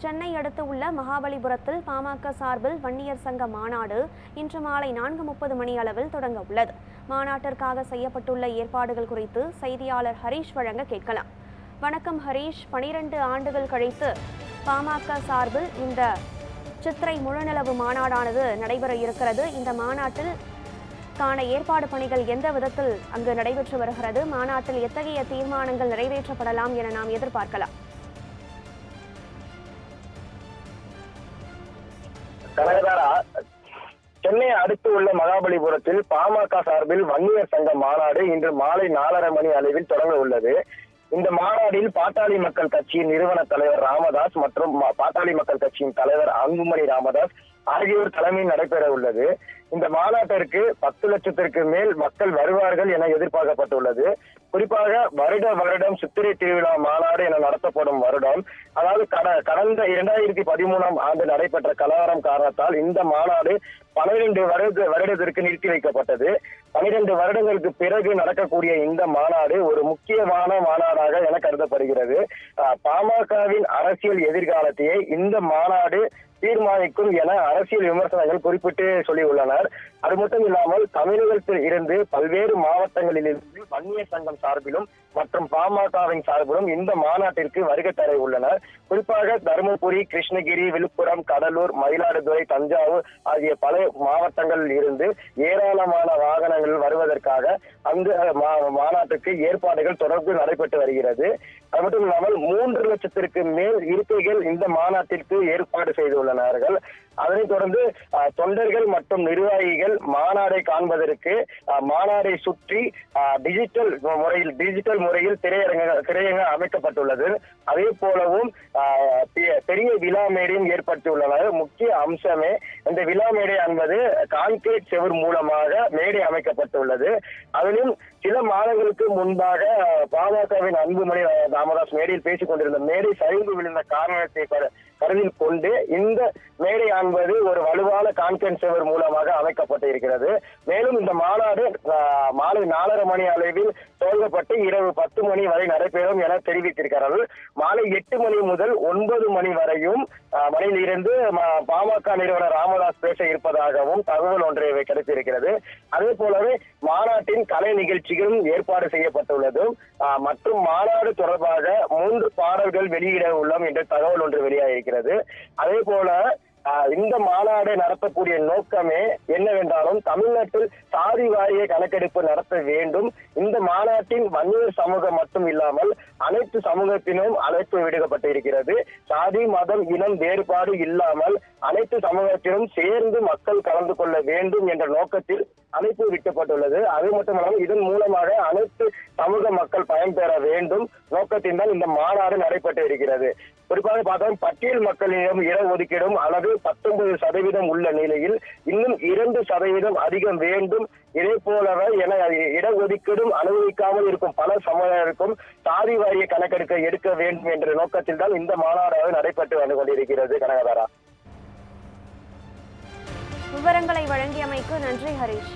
சென்னை அடுத்து உள்ள மகாபலிபுரத்தில் பாமக சார்பில் வன்னியர் சங்க மாநாடு இன்று மாலை 4:30 மணி அளவில் தொடங்க உள்ளது. மாநாட்டிற்காக செய்யப்பட்டுள்ள ஏற்பாடுகள் குறித்து செய்தியாளர் ஹரீஷ் வழங்க கேட்கலாம். வணக்கம் ஹரீஷ். 12 ஆண்டுகள் கழித்து பாமக சார்பில் இந்த சித்திரை முழுநிலவு மாநாடானது நடைபெற இருக்கிறது. இந்த மாநாட்டில் ஏற்பாடு பணிகள் எந்த விதத்தில் அங்கு நடைபெற்று வருகிறது? மாநாட்டில் எத்தகைய தீர்மானங்கள் நிறைவேற்றப்படலாம் என நாம் எதிர்பார்க்கலாம்? சென்னை அடுத்து உள்ள மகாபலிபுரத்தில் பாமக சார்பில் வன்னியர் சங்க மாநாடு இன்று மாலை 4:30 மணி அளவில் தொடங்க உள்ளது. இந்த மாநாட்டில் பாட்டாளி மக்கள் கட்சியின் நிறுவன தலைவர் ராமதாஸ் மற்றும் பாட்டாளி மக்கள் கட்சியின் தலைவர் அன்புமணி ராமதாஸ் ஆகியோர் தலைமையில் நடைபெற உள்ளது. இந்த மாநாட்டிற்கு 10 லட்சத்திற்கு மேல் மக்கள் வருவார்கள் என எதிர்பார்க்கப்பட்டுள்ளது. குறிப்பாக வருடம் சித்திரை திருவிழா மாநாடு என நடத்தப்படும் வருடம், அதாவது கடந்த 2013ஆம் ஆண்டு நடைபெற்ற கலவரம் காரணத்தால் இந்த மாநாடு 12 வருடத்திற்கு நிறுத்தி வைக்கப்பட்டது. 12 வருடங்களுக்கு பிறகு நடக்கக்கூடிய இந்த மாநாடு ஒரு முக்கியமான மாநாடாக என கருதப்படுகிறது. பாமகவின் அரசியல் எதிர்காலத்தையே இந்த மாநாடு தீர்மானிக்கும் என அரசியல் விமர்சனங்கள் குறிப்பிட்டு சொல்லியுள்ளனர். அது மட்டும் இல்லாமல் தமிழகத்தில் இருந்து பல்வேறு மாவட்டங்களில் இருந்து வன்னியர் சங்கம் சார்பிலும் மற்றும் பாமகவின் சார்பிலும் இந்த மாநாட்டிற்கு வருகை தர உள்ளனர். குறிப்பாக தருமபுரி, கிருஷ்ணகிரி, விழுப்புரம், கடலூர், மயிலாடுதுறை, தஞ்சாவூர் ஆகிய பல மாவட்டங்களில் இருந்து ஏராளமான வாகனங்கள் வருவதற்காக அந்த மாநாட்டுக்கு ஏற்பாடுகள் தொடர்ந்து நடைபெற்று வருகிறது. அது மட்டும் இல்லாமல் 3 லட்சத்திற்கு மேல் இருக்கைகள் இந்த மாநாட்டிற்கு ஏற்பாடு செய்துள்ளனர். அதனைத் தொடர்ந்து தொண்டர்கள் மற்றும் நிர்வாகிகள் மாநாடை காண்பதற்கு மாநாடை சுற்றி டிஜிட்டல் முறையில் திரையரங்க அமைக்கப்பட்டுள்ளது. அதே போலவும் பெரிய விழா மேடையும் ஏற்படுத்தியுள்ளனர். முக்கிய அம்சமே இந்த விழா மேடை என்பது கான்கிரீட் செவர் மூலமாக மேடை அமைக்கப்பட்டுள்ளது. அதிலும் சில மாதங்களுக்கு முன்பாக பாமகவின் அன்புமணி ராமதாஸ் மேடையில் பேசிக் கொண்டிருந்த மேடை சரிந்து விழுந்த காரணத்தை கருத்தில் கொண்டு இந்த மேடை என்பது ஒரு வலுவான கான்கிரீட் செவர் மூலமாக அமைக்கப்பட்டு இருக்கிறது. மேலும் இந்த மாநாடு மாலை 4:30 மணி அளவில் துவங்கப்பட்டு இரவு 10 மணி வரை நடைபெறும் என தெரிவித்திருக்கிறார்கள். மாலை 8 மணி முதல் 9 மணி வரையும் மணியில் இருந்து பாமக நிறுவனர் ராமதாஸ் பேச இருப்பதாகவும் தகவல் ஒன்று கிடைத்திருக்கிறது. அதே போலவே மாநாட்டின் கலை நிகழ்ச்சிகளும் ஏற்பாடு செய்யப்பட்டுள்ளது. மற்றும் மாநாடு தொடர்பாக 3 பாடல்கள் வெளியிட உள்ளோம் என்ற தகவல் ஒன்று வெளியாகிருக்கிறது. அதே போல இந்த மாநாடு நடத்தக்கூடிய நோக்கமே என்னவென்றாலும் தமிழ்நாட்டில் சாதி வாரிய கணக்கெடுப்பு நடத்த வேண்டும். இந்த மாநாட்டின் வன்னியர் சமூகம் மட்டும் இல்லாமல் அனைத்து சமூகத்தினும் அழைப்பு விடுக்கப்பட்டிருக்கிறது. சாதி, மதம், இனம் வேறுபாடு இல்லாமல் அனைத்து சமூகத்திலும் சேர்ந்து மக்கள் கலந்து கொள்ள வேண்டும் என்ற நோக்கத்தில் அழைப்பு விட்டப்பட்டுள்ளது. அது மட்டுமல்லாமல் இதன் மூலமாக அனைத்து சமூக மக்கள் பயன்பெற வேண்டும் நோக்கத்தில் தான் இந்த மாநாடு நடைபெற்று இருக்கிறது. குறிப்பாக பார்த்தோம், பட்டியல் மக்களிடம் இடஒதுக்கீடும் அளவு 19% உள்ள நிலையில் இன்னும் 2% அதிகம் வேண்டும். இதே போலவே என இடஒதுக்கீடும் அனுபவிக்காமல் இருக்கும் பல சமுதாயருக்கும் சாதி வாரிய கணக்கெடுக்க எடுக்க வேண்டும் என்ற நோக்கத்தில் தான் இந்த மாநாடு நடைபெற்று வந்து கொண்டிருக்கிறது. கனகதாரா, விவரங்களை வழங்கியமைக்கு நன்றி ஹரீஷ்.